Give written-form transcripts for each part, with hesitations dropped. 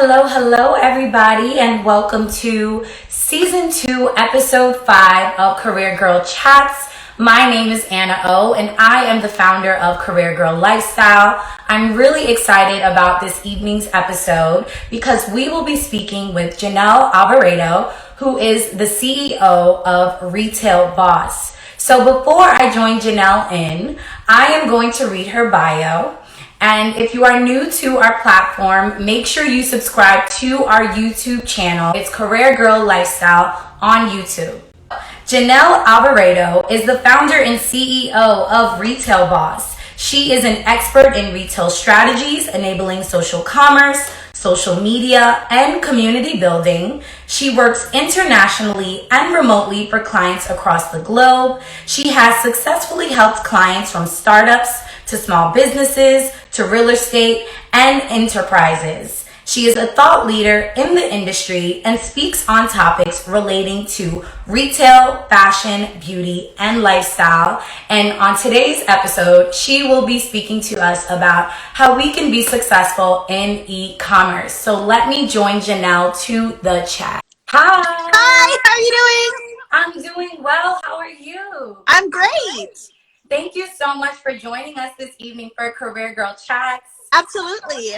Hello, everybody, and welcome to Season 2, Episode 5 of Career Girl Chats. My name is Anna O, and I am the founder of Career Girl Lifestyle. I'm really excited about this evening's episode because we will be speaking with Jeanel Alvarado, who is the CEO of RETAILBOSS. So before I join Jeanel in, I am going to read her bio. And if you are new to our platform, make sure you subscribe to our YouTube channel. It's Career Girl Lifestyle on YouTube. Jeanel Alvarado is the founder and CEO of RETAILBOSS. She is an expert in retail strategies, enabling social commerce, social media, and community building. She works internationally and remotely for clients across the globe. She has successfully helped clients from startups to small businesses to real estate and enterprises. She is a thought leader in the industry and speaks on topics relating to retail, fashion, beauty, and lifestyle. And on today's episode, she will be speaking to us about how we can be successful in e-commerce. So let me join Jeanel to the chat. Hi. Hi, how are you doing? I'm doing well. How are you? I'm great. Thank you so much for joining us this evening for Career Girl Chats. Absolutely.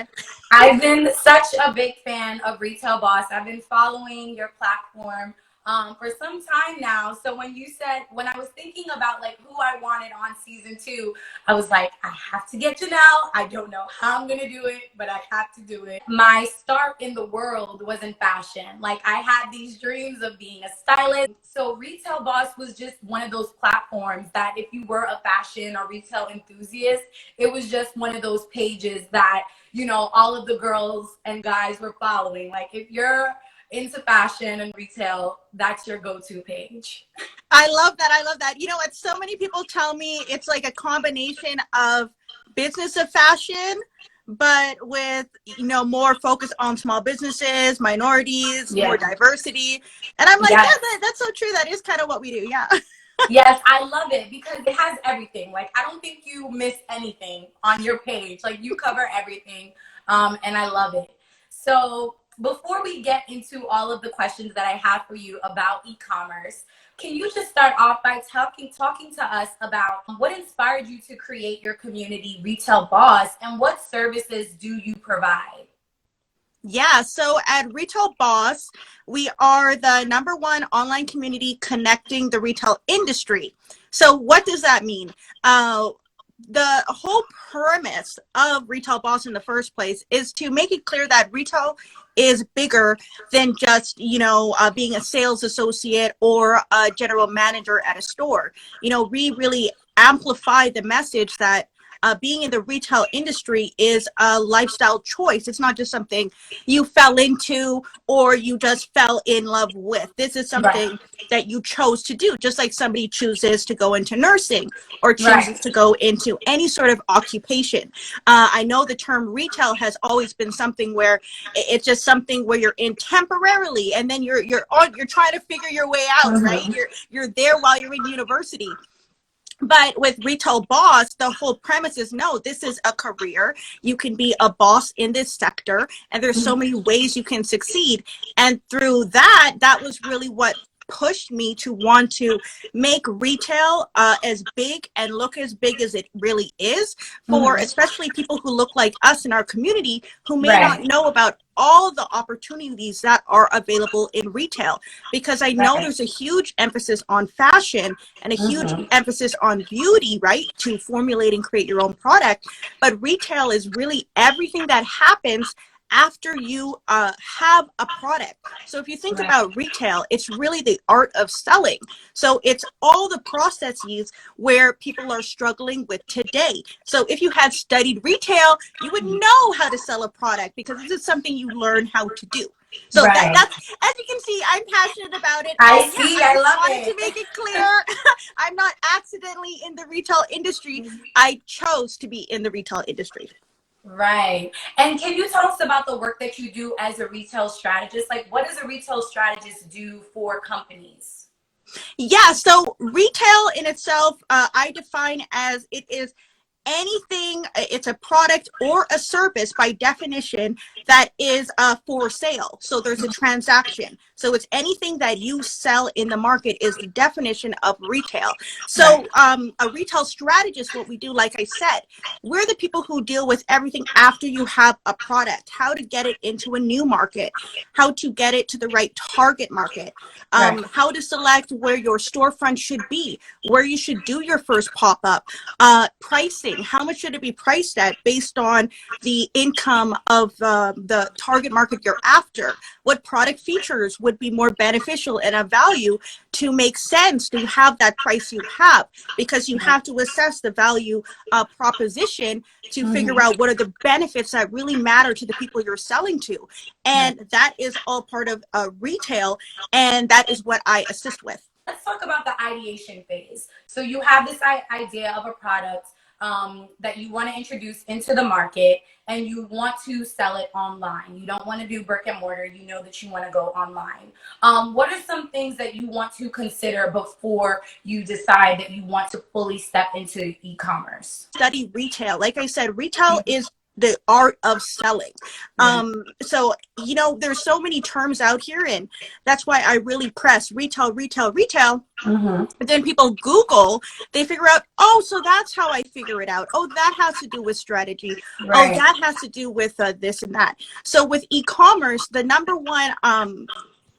I've been such a big fan of RETAILBOSS. I've been following your platform for some time now. So when I was thinking about like who I wanted on season 2, I was like, I have to get Jeanel. I don't know how I'm gonna do it, but I have to do it. My start in the world was in fashion. Like I had these dreams of being a stylist. So RETAILBOSS was just one of those platforms that if you were a fashion or retail enthusiast, it was just one of those pages that, you know, all of the girls and guys were following. Like if you're into fashion and retail, that's your go-to page. I love that. You know what? So many people tell me it's like a combination of business of fashion, but with, you know, more focus on small businesses, minorities, more diversity. And I'm like, yeah, that's so true. That is kind of what we do. Yeah. Yes, I love it because it has everything. Like, I don't think you miss anything on your page. Like, you cover everything, and I love it. So before we get into all of the questions that I have for you about e-commerce, can you just start off by talking to us about what inspired you to create your community, RETAILBOSS, and what services do you provide? Yeah, so at RETAILBOSS, we are the #1 online community connecting the retail industry. So what does that mean? The whole premise of RETAILBOSS in the first place is to make it clear that retail is bigger than just, you know, being a sales associate or a general manager at a store. You know, we really amplify the message that being in the retail industry is a lifestyle choice. It's not just something you fell into or you just fell in love with. This is something that you chose to do, just like somebody chooses to go into nursing or chooses to go into any sort of occupation. I know the term retail has always been something where it's just something where you're in temporarily, and then you're trying to figure your way out, right? You're there while you're in university. But with RETAILBOSS, the whole premise is, no, this is a career. You can be a boss in this sector, and there's so many ways you can succeed. And through that was really what pushed me to want to make retail as big and look as big as it really is for especially people who look like us in our community who may not know about all the opportunities that are available in retail, because I know there's a huge emphasis on fashion and a huge emphasis on beauty, right, to formulate and create your own product. But retail is really everything that happens after you have a product. So if you think about retail, it's really the art of selling. So it's all the processes where people are struggling with today. So if you had studied retail, you would know how to sell a product because this is something you learn how to do. So that's, as you can see, I'm passionate about it. I love it. To make it clear, I'm not accidentally in the retail industry. I chose to be in the retail industry. Right. And can you tell us about the work that you do as a retail strategist? Like, what does a retail strategist do for companies? Yeah, so retail in itself, I define as it is anything, it's a product or a service by definition that is for sale. So there's a transaction. So it's anything that you sell in the market is the definition of retail. So a retail strategist, what we do, like I said, we're the people who deal with everything after you have a product, how to get it into a new market, how to get it to the right target market, how to select where your storefront should be, where you should do your first pop-up, pricing, how much should it be priced at based on the income of the target market you're after, what product features would be more beneficial and of value to make sense to have that price you have, because you have to assess the value proposition to figure out what are the benefits that really matter to the people you're selling to. And that is all part of retail, and that is what I assist with. Let's talk about the ideation phase. So you have this idea of a product that you want to introduce into the market, and you want to sell it online. You don't want to do brick and mortar. You know that you want to go online. What are some things that you want to consider before you decide that you want to fully step into e-commerce? Study retail. Like I said, retail is the art of selling. So, you know, there's so many terms out here, and that's why I really press retail. But then people Google, they figure out, oh, so that's how I figure it out. Oh, that has to do with strategy. Oh, that has to do with this and that. So with e-commerce, the number one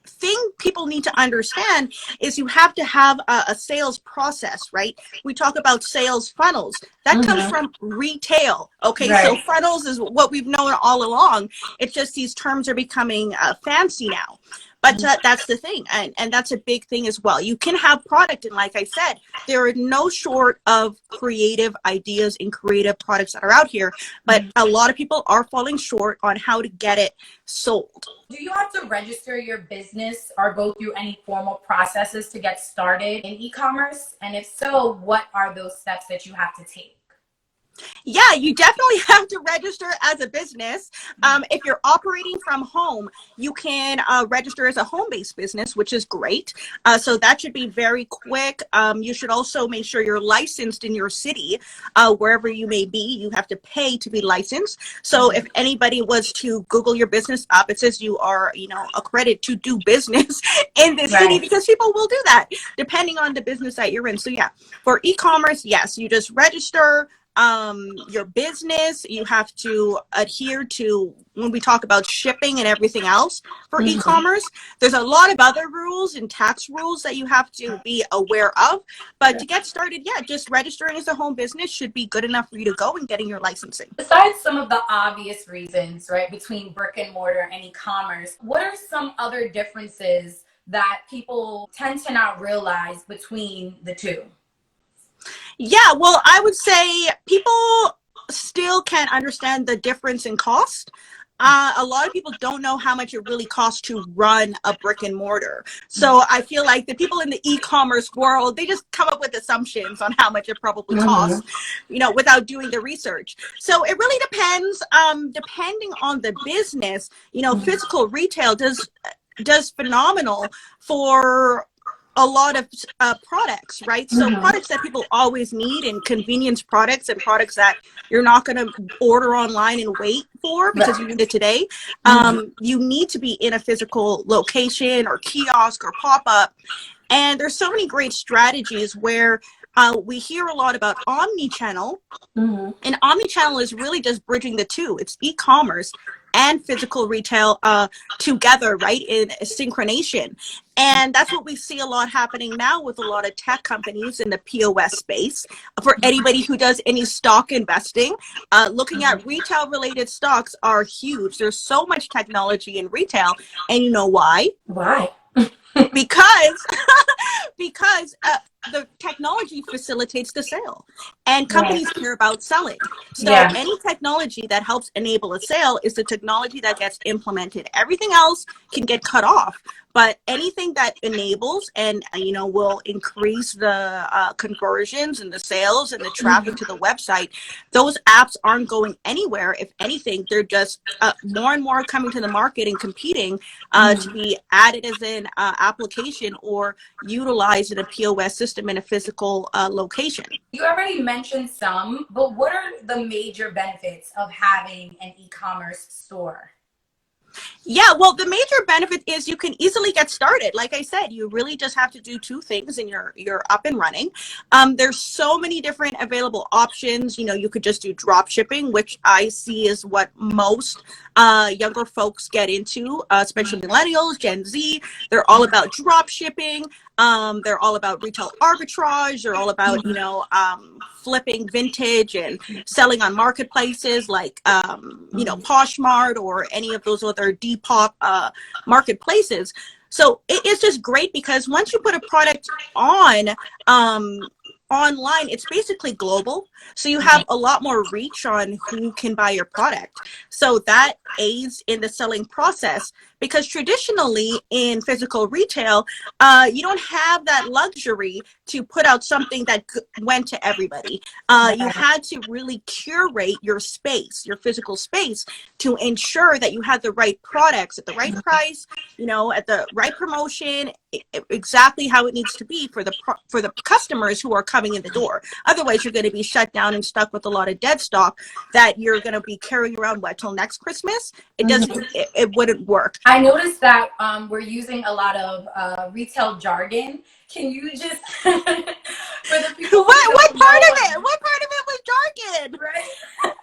thing people need to understand is you have to have a sales process, right? We talk about sales funnels. That comes from retail. Okay, so funnels is what we've known all along. It's just these terms are becoming fancy now. But that's the thing, and that's a big thing as well. You can have product, and like I said, there are no short of creative ideas and creative products that are out here, but a lot of people are falling short on how to get it sold. Do you have to register your business or go through any formal processes to get started in e-commerce? And if so, what are those steps that you have to take? Yeah, you definitely have to register as a business. If you're operating from home, you can register as a home-based business, which is great. So that should be very quick. You should also make sure you're licensed in your city, wherever you may be. You have to pay to be licensed. So if anybody was to Google your business up, it says you are, you know, accredited to do business in the city, because people will do that depending on the business that you're in. So yeah, for e-commerce, yes, you just register your business. You have to adhere to, when we talk about shipping and everything else for e-commerce, there's a lot of other rules and tax rules that you have to be aware of. But to get started, yeah, just registering as a home business should be good enough for you to go and getting your licensing. Besides some of the obvious reasons, right, between brick and mortar and e-commerce, what are some other differences that people tend to not realize between the two? Yeah, well, I would say people still can't understand the difference in cost. A lot of people don't know how much it really costs to run a brick and mortar. So I feel like the people in the e-commerce world, they just come up with assumptions on how much it probably costs, you know, without doing the research. So it really depends, depending on the business. You know, physical retail does phenomenal for a lot of products, right? So products that people always need, and convenience products, and products that you're not going to order online and wait for because you need it today. You need to be in a physical location or kiosk or pop-up. And there's so many great strategies where we hear a lot about omni-channel, and omni-channel is really just bridging the two. It's e-commerce and physical retail together, right, in synchronization. And that's what we see a lot happening now with a lot of tech companies in the POS space. For anybody who does any stock investing, looking at retail related stocks are huge. There's so much technology in retail, and you know why? Why? Because the technology facilitates the sale, and companies care about selling. So any technology that helps enable a sale is the technology that gets implemented. Everything else can get cut off, but anything that enables and, you know, will increase the conversions and the sales and the traffic to the website, those apps aren't going anywhere. If anything, they're just more and more coming to the market and competing to be added as an application or utilized in a POS system in a physical location. You already mentioned mentioned some, but what are the major benefits of having an e-commerce store? Yeah, well, the major benefit is you can easily get started. Like I said, you really just have to do two things and you're up and running. There's so many different available options. You know, you could just do drop shipping, which I see is what most younger folks get into, especially millennials, Gen Z. They're all about drop shipping. They're all about retail arbitrage. They're all about, flipping vintage and selling on marketplaces like, Poshmart or any of those other Depop marketplaces. So it's just great because once you put a product on online, it's basically global. So you have a lot more reach on who can buy your product. So that aids in the selling process because traditionally in physical retail, you don't have that luxury to put out something that went to everybody. You had to really curate your space, your physical space, to ensure that you had the right products at the right price, at the right promotion, exactly how it needs to be for the customers who are coming in the door. Otherwise, you're going to be shut down and stuck with a lot of dead stock that you're going to be carrying around till next Christmas. It doesn't. It wouldn't work. I noticed that we're using a lot of retail jargon. Can you just for the people what part of it? What part of it was jargon? Right?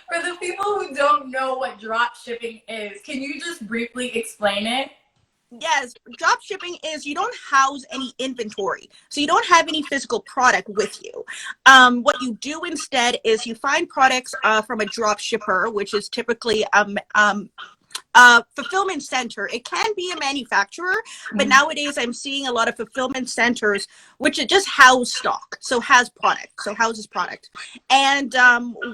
For the people who don't know what drop shipping is, can you just briefly explain it? Yes, drop shipping is you don't house any inventory. So you don't have any physical product with you. What you do instead is you find products from a drop shipper, which is typically fulfillment center. It can be a manufacturer, but nowadays I'm seeing a lot of fulfillment centers which just house stock, so houses product. And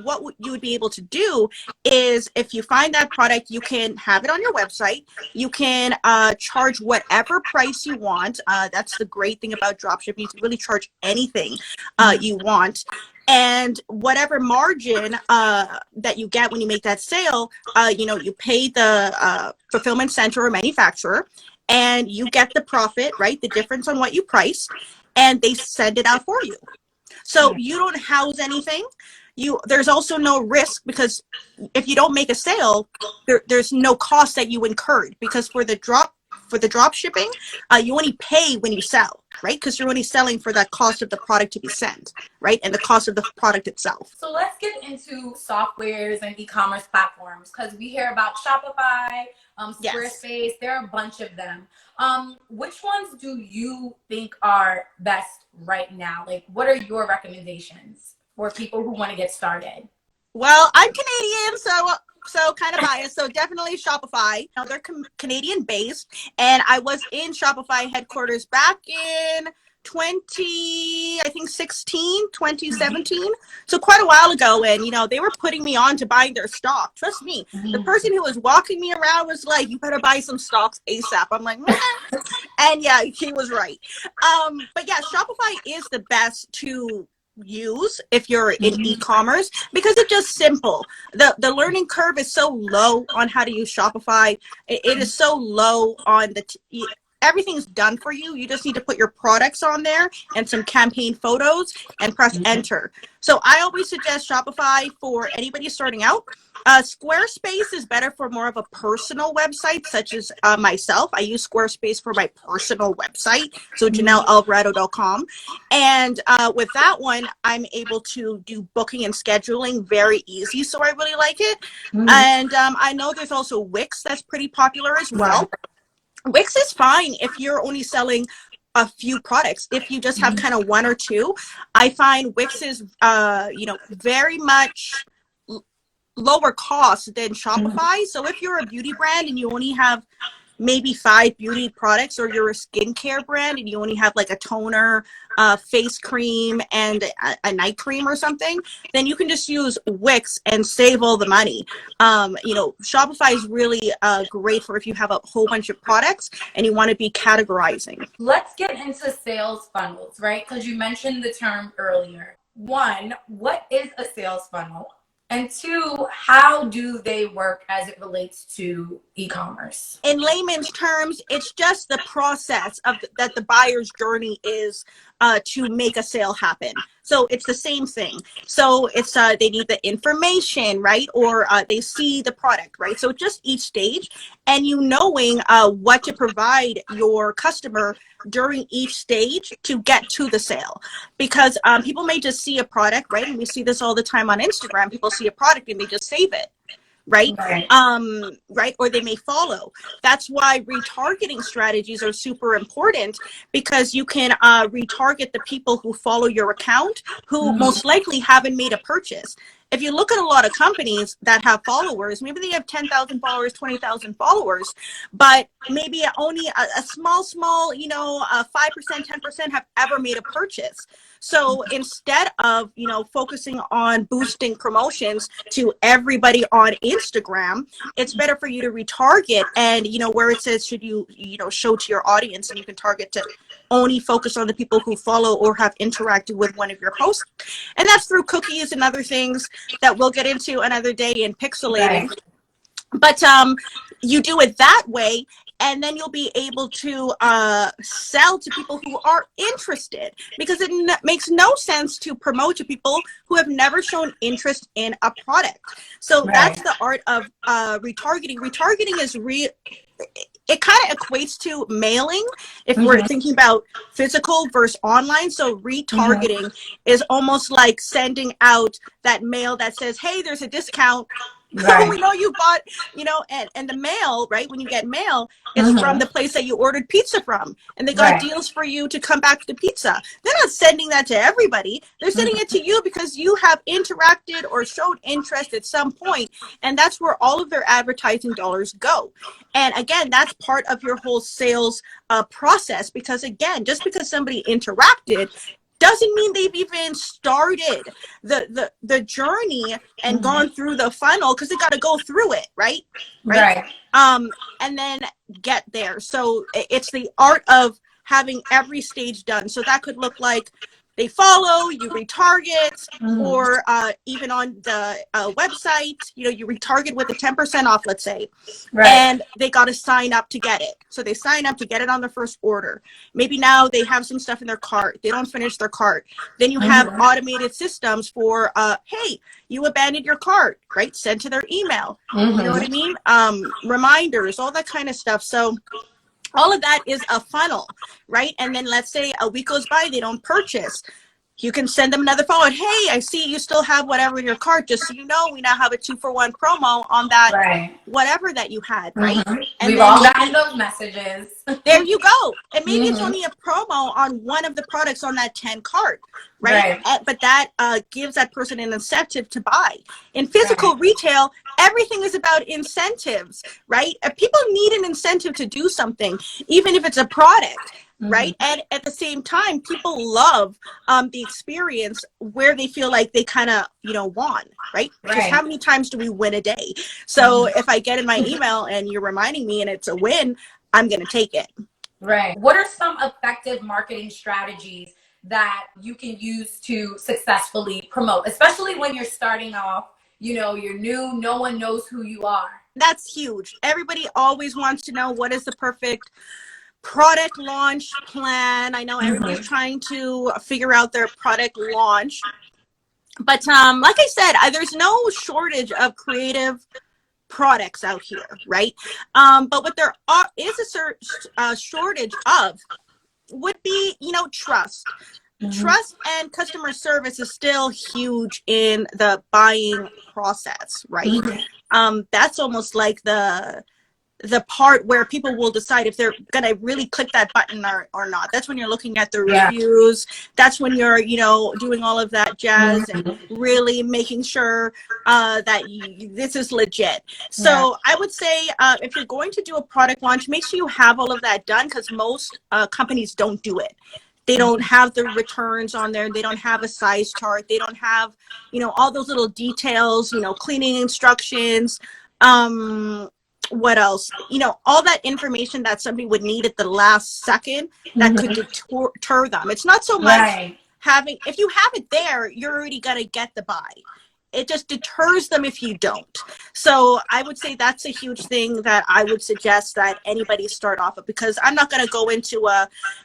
what you would be able to do is if you find that product, you can have it on your website. You can charge whatever price you want. That's the great thing about dropshipping. You can really charge anything you want. And whatever margin that you get when you make that sale, you pay the fulfillment center or manufacturer, and you get the profit, right? The difference on what you priced, and they send it out for you. So you don't house anything. There's also no risk because if you don't make a sale, there's no cost that you incurred because for the drop shipping, you only pay when you sell, right? Because you're only selling for that cost of the product to be sent, right? And the cost of the product itself. So let's get into softwares and e-commerce platforms because we hear about Shopify, Squarespace. Yes. There are a bunch of them. Which ones do you think are best right now? Like, what are your recommendations for people who want to get started? Well, I'm Canadian, so kind of biased. So definitely Shopify. Now they're Canadian based, and I was in Shopify headquarters back in 2017. So quite a while ago, and they were putting me on to buying their stock. Trust me, the person who was walking me around was like, "You better buy some stocks ASAP." I'm like, meh. And yeah, he was right. But yeah, Shopify is the best to use if you're in e-commerce because it's just simple. The learning curve is so low on how to use Shopify. It is so low on everything's done for you. You just need to put your products on there and some campaign photos and press enter. So I always suggest Shopify for anybody starting out. Squarespace is better for more of a personal website, such as myself. I use Squarespace for my personal website, so JeanelAlvarado.com. And with that one, I'm able to do booking and scheduling very easy, so I really like it. And I know there's also Wix that's pretty popular as well. Wix is fine if you're only selling a few products. If you just have kind of one or two, I find Wix is, very much lower cost than Shopify. So if you're a beauty brand and you only have maybe 5 beauty products, or you're a skincare brand and you only have like a toner, face cream, and a night cream or something, then you can just use Wix and save all the money. Shopify is really great for if you have a whole bunch of products and you want to be categorizing. Let's get into sales funnels, right? Because you mentioned the term earlier. 1, what is a sales funnel? And 2, how do they work as it relates to e-commerce? In layman's terms, it's just the process of that the buyer's journey is to make a sale happen. So it's the same thing. So it's they need the information, right? Or they see the product, right? So just each stage, and you knowing what to provide your customer during each stage to get to the sale. Because people may just see a product, right? And we see this all the time on Instagram. People see a product and they just save it. Right? Right. Or they may follow. That's why retargeting strategies are super important, because you can retarget the people who follow your account, who most likely haven't made a purchase. If you look at a lot of companies that have followers, maybe they have 10,000 followers, 20,000 followers, but maybe only a small, 5%, 10% have ever made a purchase. So instead of, focusing on boosting promotions to everybody on Instagram, it's better for you to retarget, and, where it says, should you, show to your audience, and you can target to only focus on the people who follow or have interacted with one of your posts. And that's through cookies and other things that we'll get into another day in pixelating. Right. But you do it that way, and then you'll be able to sell to people who are interested, because it makes no sense to promote to people who have never shown interest in a product. So that's the art of retargeting. Retargeting is it kind of equates to mailing if we're thinking about physical versus online. So retargeting is almost like sending out that mail that says, hey, there's a discount. Right. We know you bought, and the mail, right? When you get mail, it's from the place that you ordered pizza from, and they got deals for you to come back to the pizza. They're not sending that to everybody. They're sending it to you because you have interacted or showed interest at some point, and that's where all of their advertising dollars go. And again, that's part of your whole sales process, because again, just because somebody interacted doesn't mean they've even started the journey and gone through the funnel, because they got to go through it, right? And then get there. So it's the art of having every stage done. So that could look like they follow, you retarget, or even on the website, you retarget with a 10% off, let's say, and they got to sign up to get it. So they sign up to get it on their first order. Maybe now they have some stuff in their cart. They don't finish their cart. Then you have automated systems for, hey, you abandoned your cart, right? Send to their email. You know what I mean? Reminders, all that kind of stuff. So all of that is a funnel, right? And then let's say a week goes by, they don't purchase. You can send them another follow-up. Hey, I see you still have whatever in your cart. Just so you know, we now have a 2-for-1 promo on that whatever that you had, right? And we've all gotten those messages. There you go. And maybe it's only a promo on one of the products on that 10 cart, right? But that gives that person an incentive to buy. In physical retail, everything is about incentives, right? People need an incentive to do something, even if it's a product. Right. And at the same time, people love the experience where they feel like they kind of, won. Right. Because how many times do we win a day? So if I get in my email and you're reminding me and it's a win, I'm going to take it. Right. What are some effective marketing strategies that you can use to successfully promote, especially when you're starting off? You're new, no one knows who you are. That's huge. Everybody always wants to know what is the perfect product launch plan. I know everybody's trying to figure out their product launch, but like I said, there's no shortage of creative products out here, right? But what there is a shortage of would be, trust. Trust and customer service is still huge in the buying process, right? That's almost like the part where people will decide if they're going to really click that button or not. That's when you're looking at the reviews. That's when you're, doing all of that jazz and really making sure that this is legit. So I would say if you're going to do a product launch, make sure you have all of that done, because most companies don't do it. They don't have the returns on there. They don't have a size chart. They don't have, all those little details, cleaning instructions, what else? All that information that somebody would need at the last second that could deter them. It's not so much having, if you have it there, you're already going to get the buy. it just deters them if you don't. So I would say that's a huge thing that I would suggest that anybody start off with, because I'm not going to go into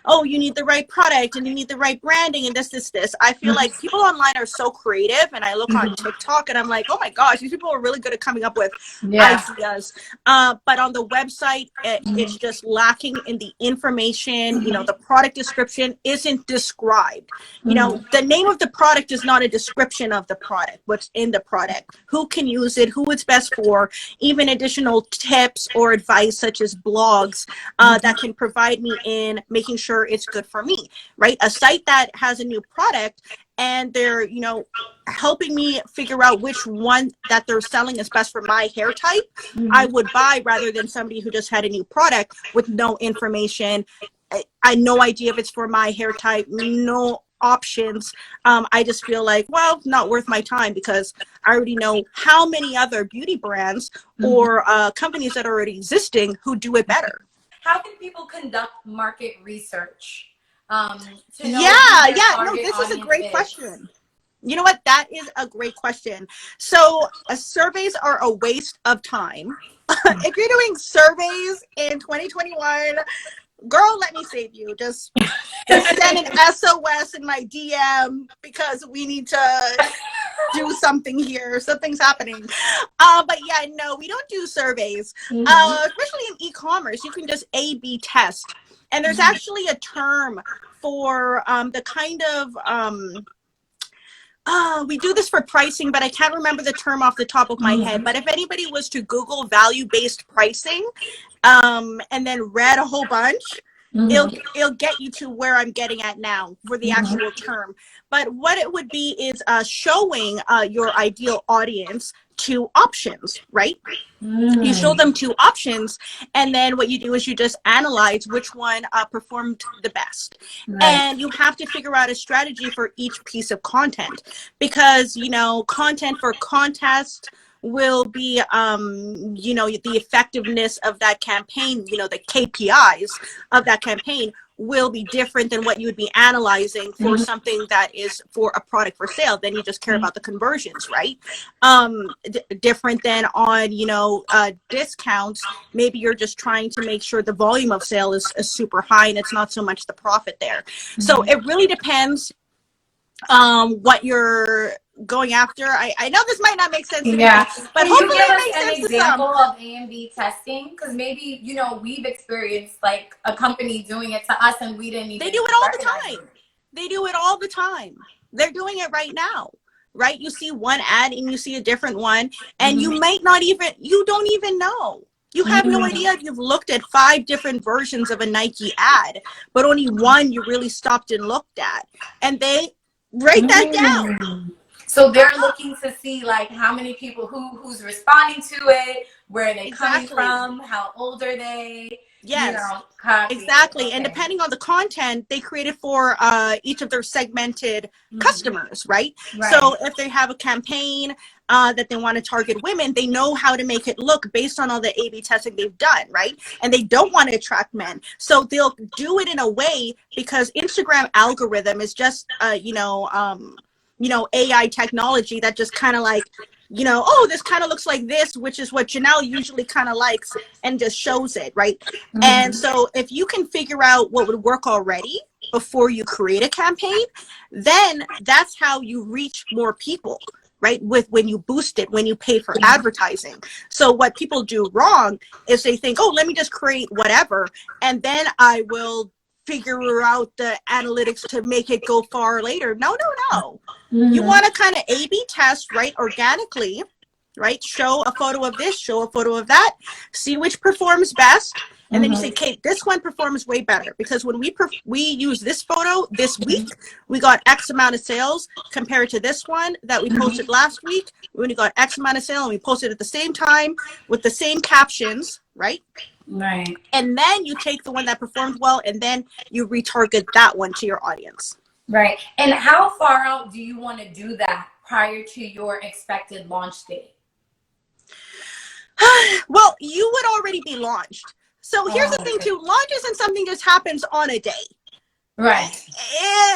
oh, you need the right product and you need the right branding and this. I feel like people online are so creative, and I look on TikTok and I'm like, oh my gosh, these people are really good at coming up with ideas. But on the website, it's just lacking in the information. You know, the product description isn't described. You know, the name of the product is not a description of the product, what's in the product, who can use it, who it's best for, even additional tips or advice such as blogs that can provide me in making sure it's good for me, right? A site that has a new product and they're, you know, helping me figure out which one that they're selling is best for my hair type, I would buy, rather than somebody who just had a new product with no information. I had no idea if it's for my hair type, no options. I just feel like, well, not worth my time, because I already know how many other beauty brands or companies that are already existing who do it better. How can people conduct market research? To know No, this is a great question. You know what? That is a great question. So surveys are a waste of time. If you're doing surveys in 2021, girl, let me save you. Just send an SOS in my DM, because we need to do something here. Something's happening. But yeah, no, we don't do surveys. Especially in e-commerce, you can just A/B test. And there's actually a term for the kind of we do this for pricing, but I can't remember the term off the top of my head. But if anybody was to Google value-based pricing and then read a whole bunch, it'll get you to where I'm getting at now for the actual term. But what it would be is showing your ideal audience two options, right? You show them two options, and then what you do is you just analyze which one performed the best. And you have to figure out a strategy for each piece of content, because, you know, content for contest will be, you know, the effectiveness of that campaign, you know, the KPIs of that campaign will be different than what you would be analyzing for something that is for a product for sale. Then you just care about the conversions, right? Different than on, you know, discounts. Maybe you're just trying to make sure the volume of sale is super high and it's not so much the profit there. So it really depends what you're going after. I know this might not make sense to me, but hopefully it makes sense to some. An example of A/B testing, because maybe, you know, we've experienced like a company doing it to us and we didn't even. They do it all the time. They do it all the time. They're doing it right now, right? You see one ad and you see a different one, and you might not even, you don't even know. You have no idea if you've looked at 5 different versions of a Nike ad, but only one you really stopped and looked at, and they write that down. So they're looking to see like how many people who's responding to it, where are they coming from, how old are they? Yes, you know, exactly. And depending on the content, they create it for each of their segmented customers, right? So if they have a campaign that they want to target women, they know how to make it look based on all the A/B testing they've done, right? And they don't want to attract men, so they'll do it in a way, because Instagram algorithm is just you know, AI technology that just kind of like, you know, oh, this kind of looks like this, which is what Jeanel usually kind of likes, and just shows it, right? And so if you can figure out what would work already before you create a campaign, then that's how you reach more people, right? When you boost it, when you pay for advertising. So what people do wrong is they think, oh, let me just create whatever, and then I will figure out the analytics to make it go far later. No. You want to kind of A/B test, right? Organically, right? Show a photo of this, show a photo of that, see which performs best. And then you say, okay, this one performs way better, because when we use this photo this week, we got X amount of sales compared to this one that we posted last week. We only got X amount of sale, and we posted at the same time with the same captions, right? Right. And then you take the one that performed well, and then you retarget that one to your audience. Right. And how far out do you want to do that prior to your expected launch date? Well, you would already be launched. So here's the thing too, launch isn't something that just happens on a day, Right.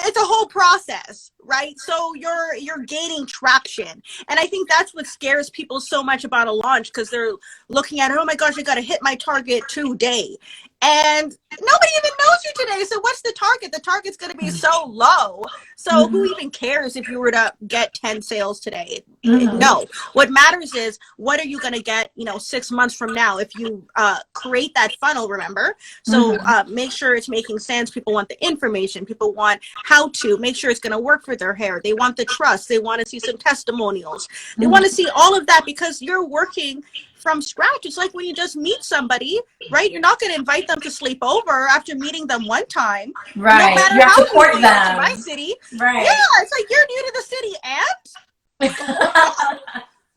It's a whole process, right? So you're gaining traction, and I think that's what scares people so much about a launch, because they're looking at, oh my gosh, I got to hit my target today, and nobody even knows you today. So what's the target? The target's going to be so low. So who even cares if you were to get 10 sales today? No. What matters is, what are you going to get, 6 months from now, if you create that funnel, remember? So make sure it's making sense. People want the information. People want how to make sure it's going to work for their hair. They want the trust. They want to see some testimonials. They want to see all of that, because you're working from scratch. It's like when you just meet somebody, right? You're not going to invite them to sleep over after meeting them one time. Right. No matter you have how to court new they are to them. my city. Right. Yeah, it's like, you're new to the city, and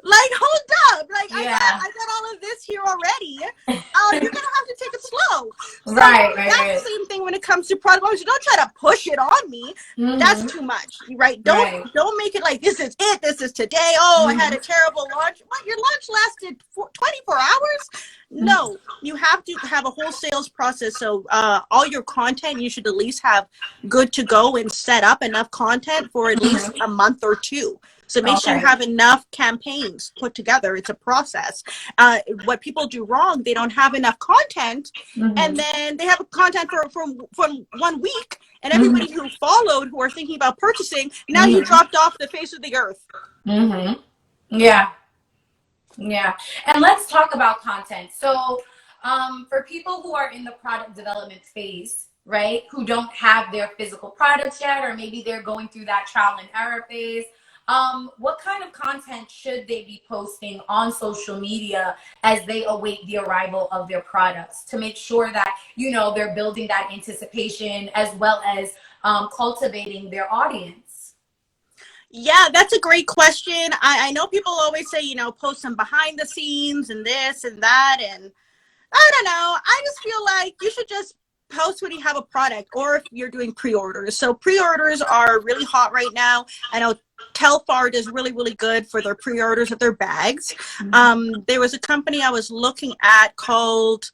like, hold up, like, Yeah. I got all of this here already. You're gonna have to take it slow. So right. that's the same thing when it comes to product launch. Don't try to push it on me. That's too much, right? Don't make it like, this is it. This is today. Oh, I had a terrible launch. What? Your launch lasted 24 hours? No, you have to have a whole sales process. So all your content, you should at least have good to go and set up enough content for at least a month or two. So make sure you have enough campaigns put together. It's a process. What people do wrong, they don't have enough content, and then they have content for 1 week, and everybody who followed, who are thinking about purchasing, now you dropped off the face of the earth. Yeah. Yeah. And let's talk about content. So for people who are in the product development phase, right, who don't have their physical products yet, or maybe they're going through that trial and error phase, what kind of content should they be posting on social media as they await the arrival of their products, to make sure that, they're building that anticipation, as well as cultivating their audience? Yeah, that's a great question. I know people always say, post some behind the scenes and this and that. And I don't know. I just feel like you should just post when you have a product, or if you're doing pre-orders. So pre-orders are really hot right now. I know Telfar is really, really good for their pre-orders of their bags. There was a company I was looking at called,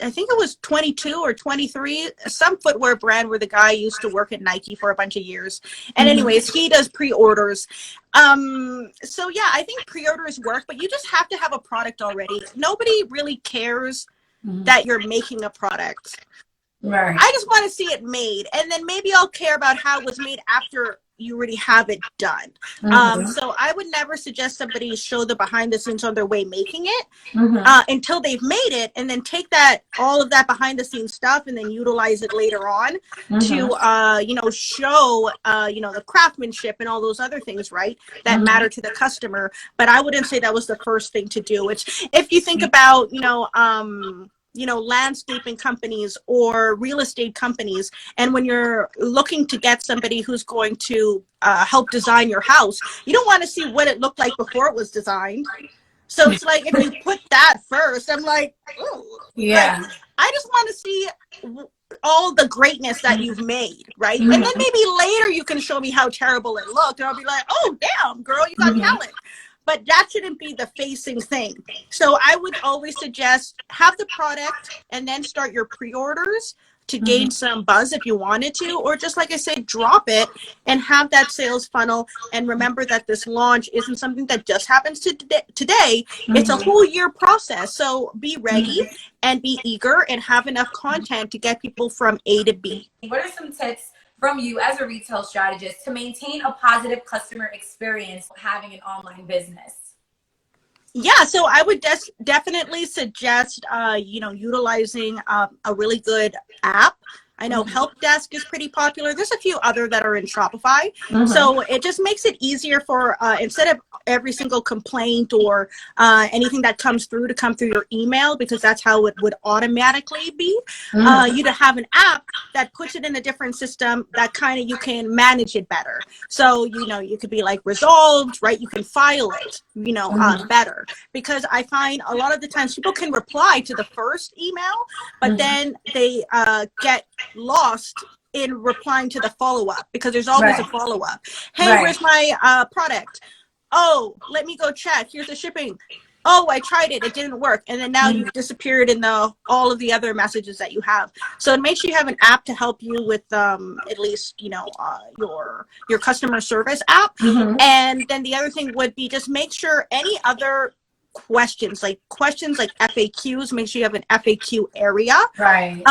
I think it was 22 or 23, some footwear brand where the guy used to work at Nike for a bunch of years. And anyways, he does pre-orders. So yeah, I think pre-orders work, but you just have to have a product already. Nobody really cares that you're making a product. Right. I just want to see it made, and then maybe I'll care about how it was made after you already have it done. So I would never suggest somebody show the behind the scenes on their way making it until they've made it, and then take all of that behind the scenes stuff and then utilize it later on to show the craftsmanship and all those other things, right, that matter to the customer. But I wouldn't say that was the first thing to do. Which, if you think about landscaping companies or real estate companies, and when you're looking to get somebody who's going to help design your house, you don't want to see what it looked like before it was designed. So it's like, if you put that first, I'm like, ooh, yeah, like, I just want to see all the greatness that you've made, right? And then maybe later you can show me how terrible it looked, and I'll be like, oh damn, girl, you got talent. But that shouldn't be the facing thing. So I would always suggest, have the product and then start your pre-orders to gain some buzz if you wanted to, or just, like I said, drop it and have that sales funnel. And remember that this launch isn't something that just happens today. It's a whole year process. So be ready and be eager and have enough content to get people from A to B. What are some tips from you as a retail strategist to maintain a positive customer experience having an online business? Yeah, so I would definitely suggest, utilizing a really good app. I know Help Desk is pretty popular. There's a few other that are in Shopify. So it just makes it easier for, instead of every single complaint or anything that comes through to come through your email, because that's how it would automatically be, you to have an app that puts it in a different system that kind of, you can manage it better. So, you could be like resolved, right? You can file it, better. Because I find a lot of the times people can reply to the first email, but then they get lost in replying to the follow-up, because there's always a follow-up. Hey, where's my product? Oh, let me go check. Here's the shipping. oh, I tried it, it didn't work. And then now you've disappeared in all of the other messages that you have. So make sure you have an app to help you with at least, your customer service app. And then the other thing would be just make sure any other questions like FAQs, make sure you have an FAQ area. Right.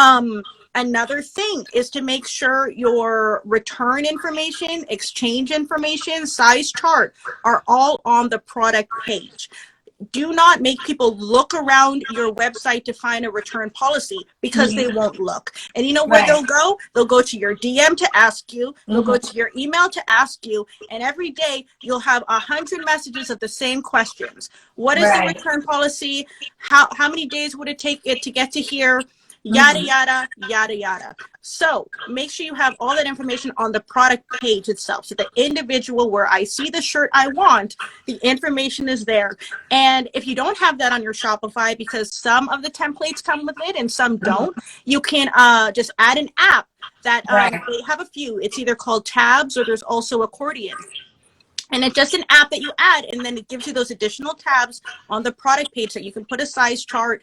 Another thing is to make sure your return information, exchange information, size chart are all on the product page. Do not make people look around your website to find a return policy, because they won't look. And you know where they'll go? They'll go to your DM to ask you. They'll go to your email to ask you. And every day you'll have 100 messages of the same questions. What is the return policy? How many days would it take it to get to here? Yada, yada, yada, yada. So make sure you have all that information on the product page itself. So the individual where I see the shirt I want, the information is there. And if you don't have that on your Shopify, because some of the templates come with it and some don't, you can just add an app that they have a few. It's either called Tabs or there's also Accordion. And it's just an app that you add, and then it gives you those additional tabs on the product page that you can put a size chart.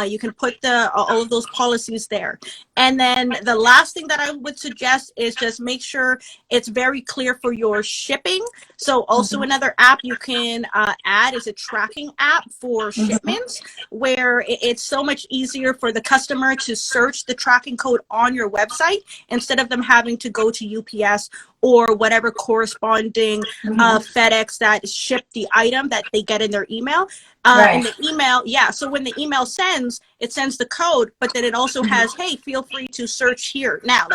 You can put all of those policies there. And then the last thing that I would suggest is just make sure it's very clear for your shipping. So also another app you can add is a tracking app for shipments, where it's so much easier for the customer to search the tracking code on your website instead of them having to go to UPS or whatever corresponding FedEx that ship the item that they get in their email. And the email, so when the email sends, it sends the code, but then it also has, hey, feel free to search here now,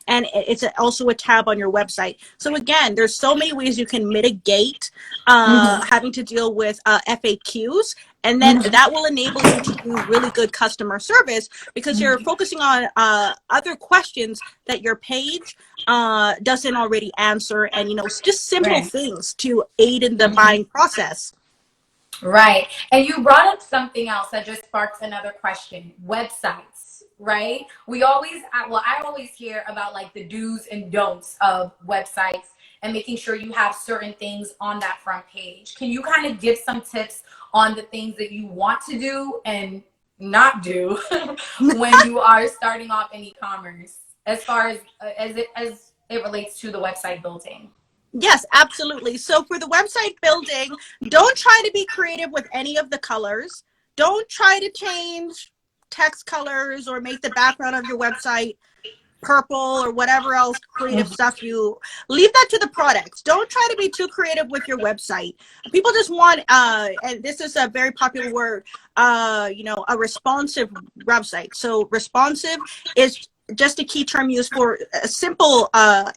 and it's also a tab on your website. So again, there's so many ways you can mitigate having to deal with FAQs. And then that will enable you to do really good customer service, because you're focusing on other questions that your page doesn't already answer, and just simple things to aid in the buying process. Right. And you brought up something else that just sparks another question. Websites, right? I always hear about like the do's and don'ts of websites and making sure you have certain things on that front page. Can you kind of give some tips on the things that you want to do and not do when you are starting off in e-commerce, as far as it relates to the website building? Yes, absolutely. So for the website building, don't try to be creative with any of the colors. Don't try to change text colors or make the background of your website purple or whatever else creative stuff. You leave that to the products. Don't try to be too creative with your website. People just want, and this is a very popular word, a responsive website. So responsive is just a key term used for a simple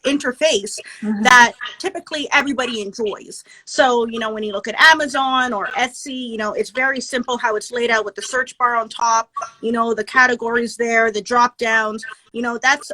interface that typically everybody enjoys. So, when you look at Amazon or Etsy, it's very simple how it's laid out with the search bar on top, the categories there, the drop downs, that's,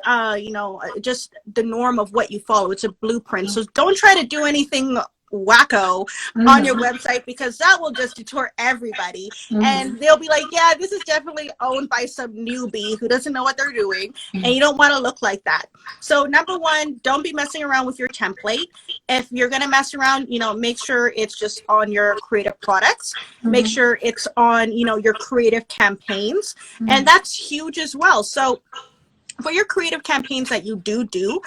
just the norm of what you follow. It's a blueprint. So don't try to do anything wacko on your website, because that will just detour everybody, and they'll be like, yeah, this is definitely owned by some newbie who doesn't know what they're doing, and you don't want to look like that. So number one, don't be messing around with your template. If you're going to mess around, make sure it's just on your creative products. Make sure it's on your creative campaigns, and that's huge as well. So for your creative campaigns that you do,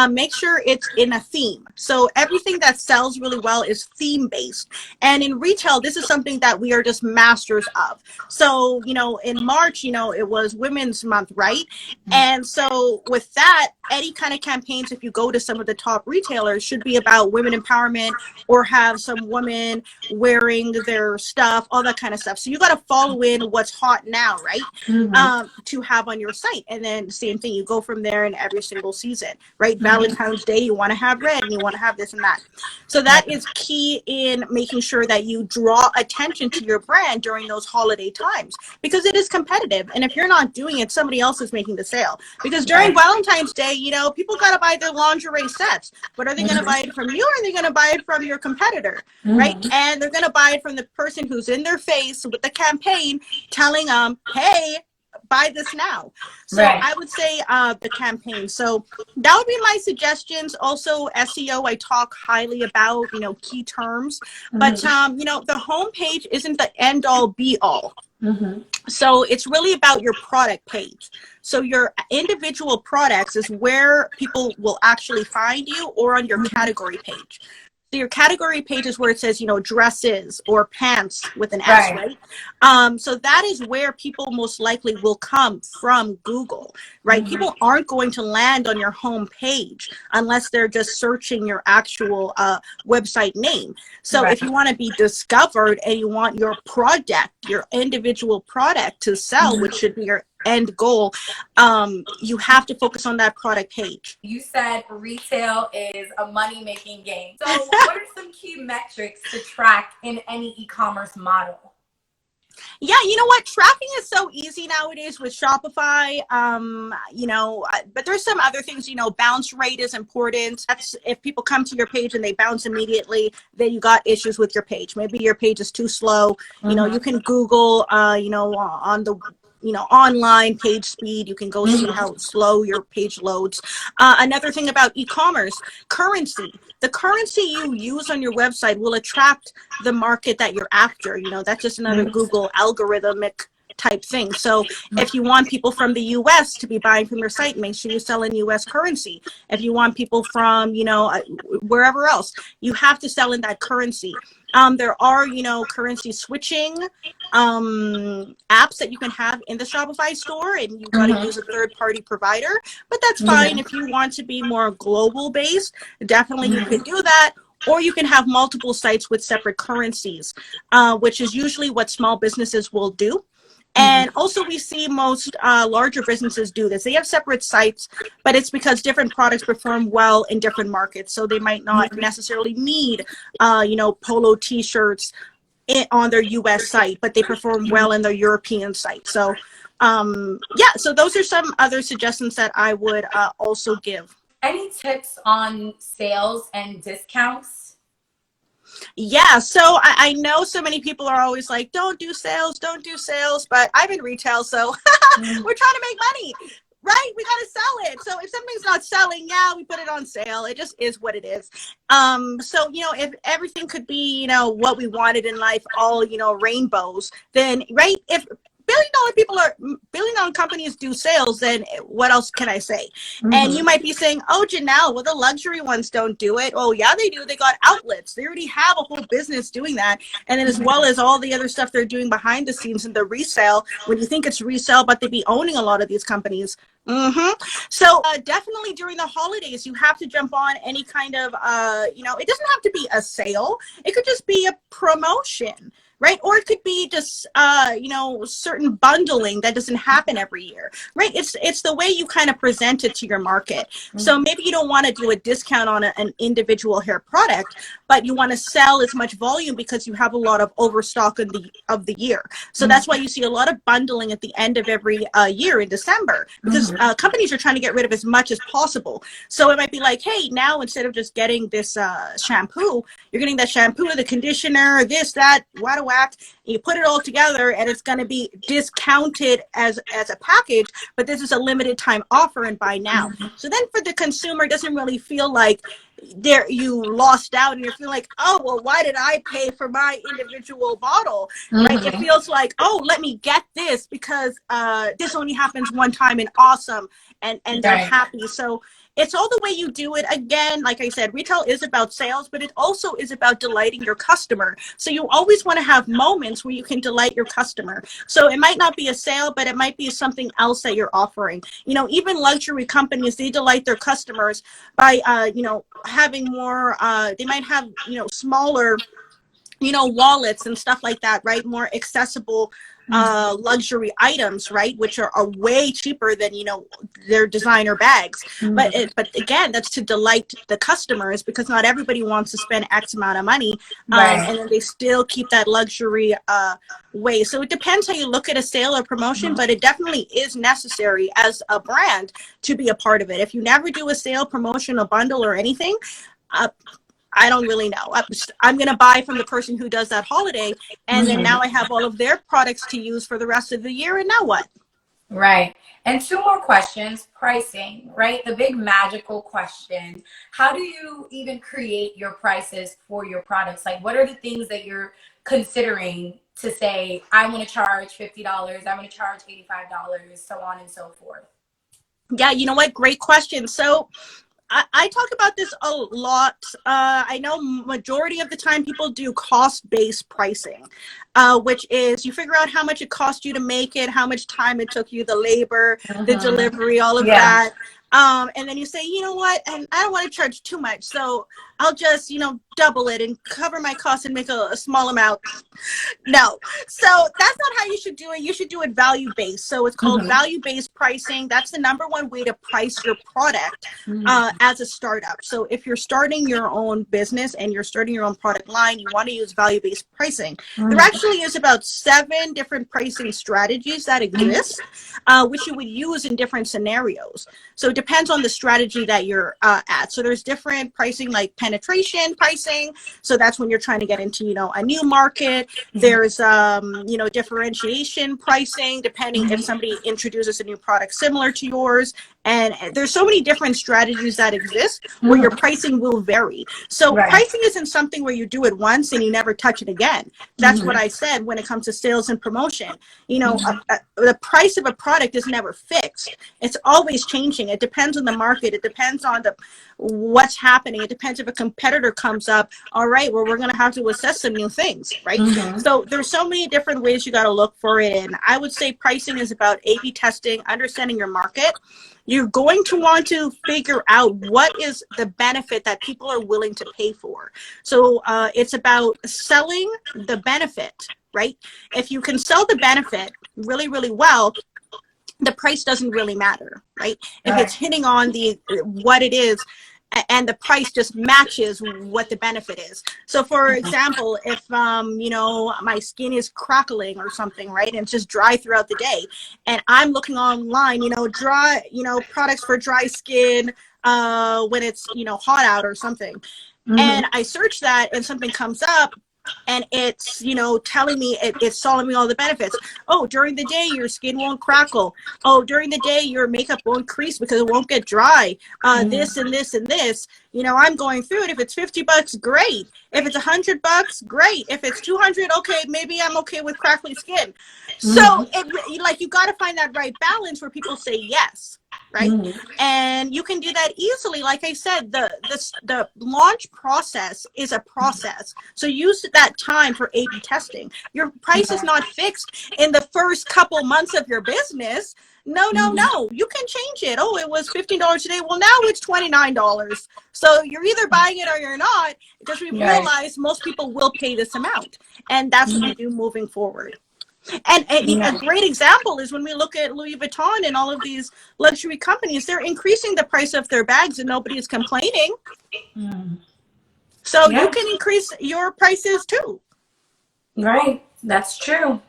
make sure it's in a theme. So everything that sells really well is theme-based. And in retail, this is something that we are just masters of. So, in March, it was Women's Month, right? And so with that, any kind of campaigns, if you go to some of the top retailers, should be about women empowerment or have some women wearing their stuff, all that kind of stuff. So you got to follow in what's hot now, right? To have on your site. And then same thing, you go from there in every single season, right? Valentine's Day, you want to have red and you want to have this and that. So that is key in making sure that you draw attention to your brand during those holiday times, because it is competitive. And if you're not doing it, somebody else is making the sale. Because during Valentine's Day, people got to buy their lingerie sets, but are they going to buy it from you, or are they going to buy it from your competitor, right? And they're going to buy it from the person who's in their face with the campaign telling them, hey, buy this now. So Right. I would say the campaign. So that would be my suggestions. Also SEO, I talk highly about, key terms, but the homepage isn't the end all be all. Mm-hmm. So it's really about your product page. So your individual products is where people will actually find you, or on your category page. So your category page is where it says, dresses or pants with an S, Right. right? So that is where people most likely will come from Google, right? Mm-hmm. People aren't going to land on your home page unless they're just searching your actual website name. So Right. if you want to be discovered and you want your product, your individual product to sell, which should be your end goal, you have to focus on that product page. You said retail is a money-making game. So what are some key metrics to track in any e-commerce model? Yeah, you know what? Tracking is so easy nowadays with Shopify. But there's some other things, bounce rate is important. That's if people come to your page and they bounce immediately, then you got issues with your page. Maybe your page is too slow. You can Google, on the online page speed, you can go see how slow your page loads. Another thing about e-commerce, currency. The currency you use on your website will attract the market that you're after. That's just another Google algorithmic type thing. So if you want people from the US to be buying from your site, make sure you sell in US currency. If you want people from, wherever else, you have to sell in that currency. There are, currency switching apps that you can have in the Shopify store, and you've got to use a third-party provider, but that's fine. If you want to be more global based, definitely you could do that. Or you can have multiple sites with separate currencies, which is usually what small businesses will do. And also we see most larger businesses do this. They have separate sites, but it's because different products perform well in different markets. So they might not necessarily need, polo t-shirts on their US site, but they perform well in their European site. So so those are some other suggestions that I would also give. Any tips on sales and discounts? Yeah, so I know so many people are always like, don't do sales, but I'm in retail, so we're trying to make money, right? We got to sell it. So if something's not selling, yeah, we put it on sale. It just is what it is. So, if everything could be, what we wanted in life, all, rainbows, then, right, if billion-dollar companies do sales, then what else can I say? And you might be saying, oh, Jeanel, well, the luxury ones don't do it. Oh, yeah, they do. They got outlets. They already have a whole business doing that. And then as well as all the other stuff they're doing behind the scenes in the resale, when you think it's resale, but they be owning a lot of these companies. So definitely during the holidays, you have to jump on any kind of, it doesn't have to be a sale. It could just be a promotion. Right? Or it could be just, certain bundling that doesn't happen every year, right? It's the way you kind of present it to your market. So maybe you don't want to do a discount on an individual hair product, but you want to sell as much volume because you have a lot of overstock of the year. So that's why you see a lot of bundling at the end of every year in December, because companies are trying to get rid of as much as possible. So it might be like, hey, now instead of just getting this shampoo, you're getting that shampoo, the conditioner, this, that, whack, you put it all together, and it's going to be discounted as a package, but this is a limited time offer and buy now. So then for the consumer, it doesn't really feel like you lost out, and you feel like, oh, well, why did I pay for my individual bottle? Right? It feels like, oh, let me get this because this only happens one time and awesome, and they're happy. So it's all the way you do it. Again, like I said, retail is about sales, but it also is about delighting your customer. So you always want to have moments where you can delight your customer. So it might not be a sale, but it might be something else that you're offering. Even luxury companies, they delight their customers by, having more, they might have, smaller, wallets and stuff like that, right? More accessible luxury items, right? Which are way cheaper than, their designer bags. But again, that's to delight the customers, because not everybody wants to spend X amount of money. And then they still keep that luxury way. So it depends how you look at a sale or promotion, but it definitely is necessary as a brand to be a part of it. If you never do a sale, promotion, a bundle, or anything, I don't really know. I'm going to buy from the person who does that holiday, and then now I have all of their products to use for the rest of the year, and now what? Right. And two more questions. Pricing, right? The big magical question. How do you even create your prices for your products? Like, what are the things that you're considering to say, I'm going to charge $50, I'm going to charge $85, so on and so forth? Yeah, you know what? Great question. So I talk about this a lot. I know majority of the time people do cost-based pricing, which is you figure out how much it cost you to make it, how much time it took you, the labor, the delivery, all of Yeah. that. And then you say, you know what, and I don't want to charge too much, so I'll just, double it and cover my costs and make a small amount. No. So that's not how you should do it. You should do it value based. So it's called Hmm. value based pricing. That's the number one way to price your product as a startup. So if you're starting your own business and you're starting your own product line, you want to use value based pricing. There actually is about 7 different pricing strategies that exist, which you would use in different scenarios. So it depends on the strategy that you're at. So there's different pricing like penetration pricing. So that's when you're trying to get into, a new market. There's, differentiation pricing, depending if somebody introduces a new product similar to yours. And there's so many different strategies that exist where your pricing will vary. So Right. pricing isn't something where you do it once and you never touch it again. That's what I said when it comes to sales and promotion. The price of a product is never fixed. It's always changing. It depends on the market. It depends on what's happening. It depends if a competitor comes up. All right, well, we're going to have to assess some new things, right? So there's so many different ways you got to look for it. And I would say pricing is about A/B testing, understanding your market. You're going to want to figure out what is the benefit that people are willing to pay for. So it's about selling the benefit, right? If you can sell the benefit really, really well, the price doesn't really matter, right? If it's hitting on what it is, and the price just matches what the benefit is. So for example, if my skin is crackling or something, right, and it's just dry throughout the day, and I'm looking online, dry, products for dry skin when it's hot out or something, and I search that and something comes up and it's telling me it's telling me all the benefits. Oh, during the day your skin won't crackle. Oh, during the day your makeup won't crease because it won't get dry. This and this and this. I'm going through it. If it's $50, great. If it's $100, great. If it's 200, okay, maybe I'm okay with crackly skin. So you got to find that right balance where people say yes. Right. And you can do that easily. Like I said, the launch process is a process. So use that time for A/B testing. Your price is not fixed in the first couple months of your business. No. You can change it. Oh, it was $15 today. Well, now it's $29. So you're either buying it or you're not, because we realize most people will pay this amount. And that's what you do moving forward. And a great example is when we look at Louis Vuitton and all of these luxury companies, they're increasing the price of their bags and nobody is complaining. So you can increase your prices too. Right. That's true.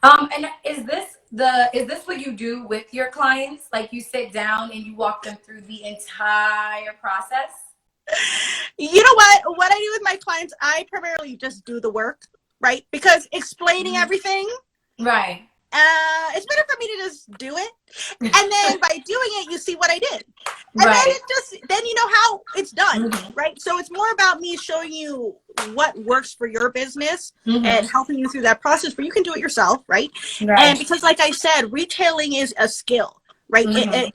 And is this what you do with your clients? Like you sit down and you walk them through the entire process? You know what I do with my clients, I primarily just do the work, right? Because explaining everything, Right. it's better for me to just do it. And then by doing it, you see what I did. And Right. then you know how it's done, right? So it's more about me showing you what works for your business and helping you through that process, but you can do it yourself, right? And because like I said, retailing is a skill, right?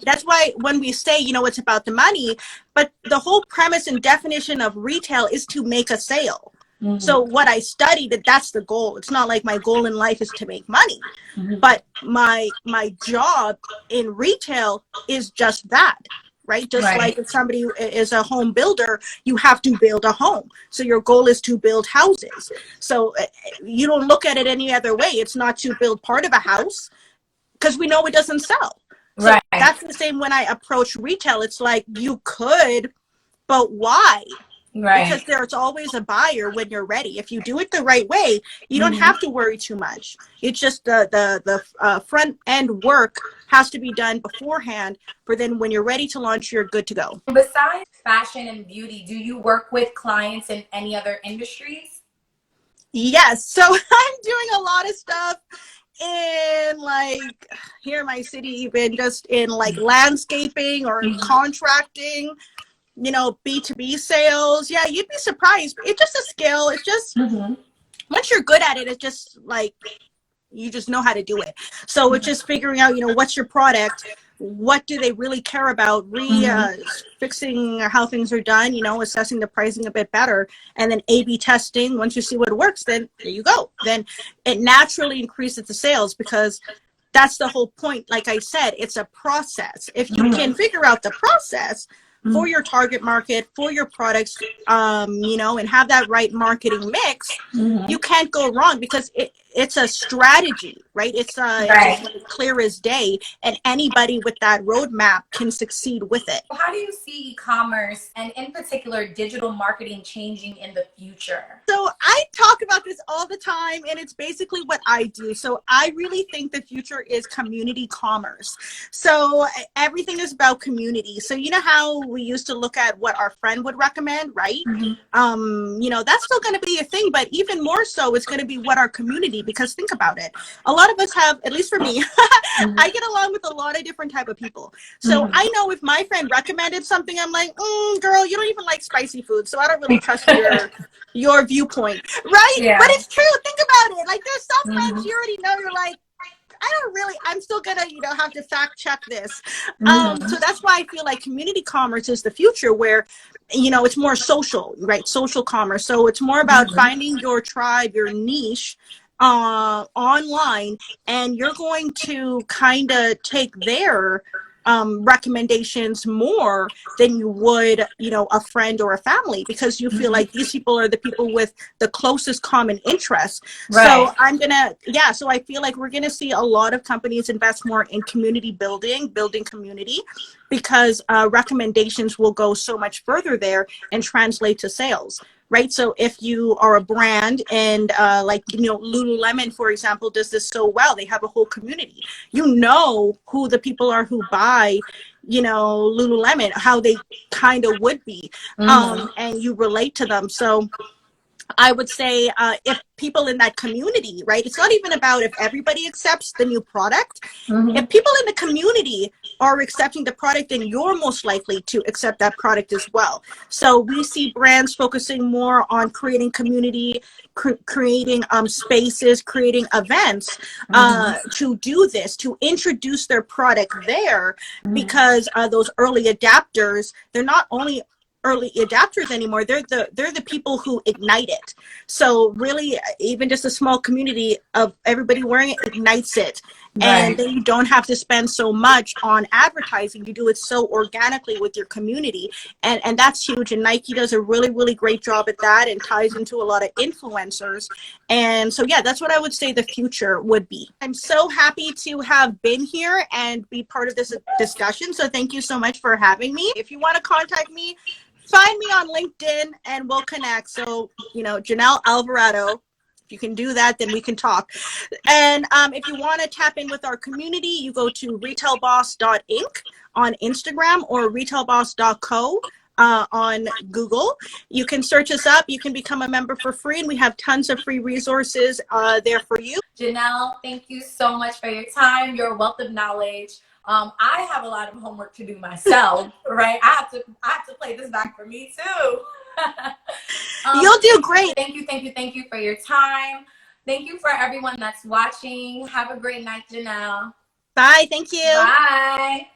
That's why when we say, it's about the money, but the whole premise and definition of retail is to make a sale. So what I studied, that's the goal. It's not like my goal in life is to make money, but my job in retail is just that, right? Just like if somebody is a home builder, you have to build a home. So your goal is to build houses. So you don't look at it any other way. It's not to build part of a house, because we know it doesn't sell. So that's the same when I approach retail. It's like, you could, but why? Because there's always a buyer when you're ready. If you do it the right way, you don't have to worry too much. It's just the front end work has to be done beforehand, for then when you're ready to launch, you're good to go. Besides fashion and beauty, do you work with clients in any other industries? Yes. So I'm doing a lot of stuff in like here in my city, even just in like landscaping or contracting, you know, B2B sales. Yeah, you'd be surprised. It's just a skill. It's just once you're good at it, it's just like you just know how to do it. So it's just figuring out, you know, what's your product, what do they really care about, fixing how things are done, you know, assessing the pricing a bit better, and then A/B testing. Once you see what works, then there you go. Then it naturally increases the sales, because that's the whole point. Like I said, it's a process. If you can figure out the process for your target market, for your products, you know, and have that right marketing mix, you can't go wrong, because it's a strategy, right? It's just like clear as day, and anybody with that roadmap can succeed with it. How do you see e-commerce, and in particular digital marketing, changing in the future? So I talk about this all the time, and it's basically what I do. So I really think the future is community commerce. So everything is about community. So you know how we used to look at what our friend would recommend, right? You know, that's still going to be a thing, but even more so, it's going to be what our community, because think about it. A lot of us have, at least for me, I get along with a lot of different type of people. So I know if my friend recommended something, I'm like, girl, you don't even like spicy food, so I don't really trust your viewpoint, right? But it's true. Think about it. Like, there's some friends you already know, you're like, I'm still gonna, you know, have to fact check this. So that's why I feel like community commerce is the future, where, you know, it's more social, right? Social commerce. So it's more about finding your tribe, your niche, online, and you're going to kind of take their recommendations more than you would, you know, a friend or a family, because you feel like these people are the people with the closest common interests. So so I feel like we're gonna see a lot of companies invest more in community building community, because recommendations will go so much further there and translate to sales. Right. So if you are a brand, and like, you know, Lululemon, for example, does this so well. They have a whole community. You know who the people are who buy, you know, Lululemon, how they kind of would be, and you relate to them. So I would say if people in that community, right, it's not even about if everybody accepts the new product. If people in the community are accepting the product, then you're most likely to accept that product as well. So we see brands focusing more on creating community, creating spaces, creating events to do this, to introduce their product there, because those early adapters, they're not only early adapters anymore, they're the people who ignite it. So really, even just a small community of everybody wearing it ignites it. And then you don't have to spend so much on advertising. You do it so organically with your community, and that's huge. And Nike does a really, really great job at that, and ties into a lot of influencers. And so yeah, that's what I would say the future would be. I'm so happy to have been here and be part of this discussion, so thank you so much for having me. If you want to contact me, find me on LinkedIn and we'll connect. So, you know, Jeanel Alvarado, if you can do that, then we can talk. And if you want to tap in with our community, you go to retailboss.inc on Instagram, or retailboss.co on Google. You can search us up. You can become a member for free, and we have tons of free resources there for you. Jeanel, thank you so much for your time, your wealth of knowledge. I have a lot of homework to do myself, right? I have to play this back for me too. You'll do great. Thank you for your time. Thank you for everyone that's watching. Have a great night, Jeanel. Bye. Thank you. Bye.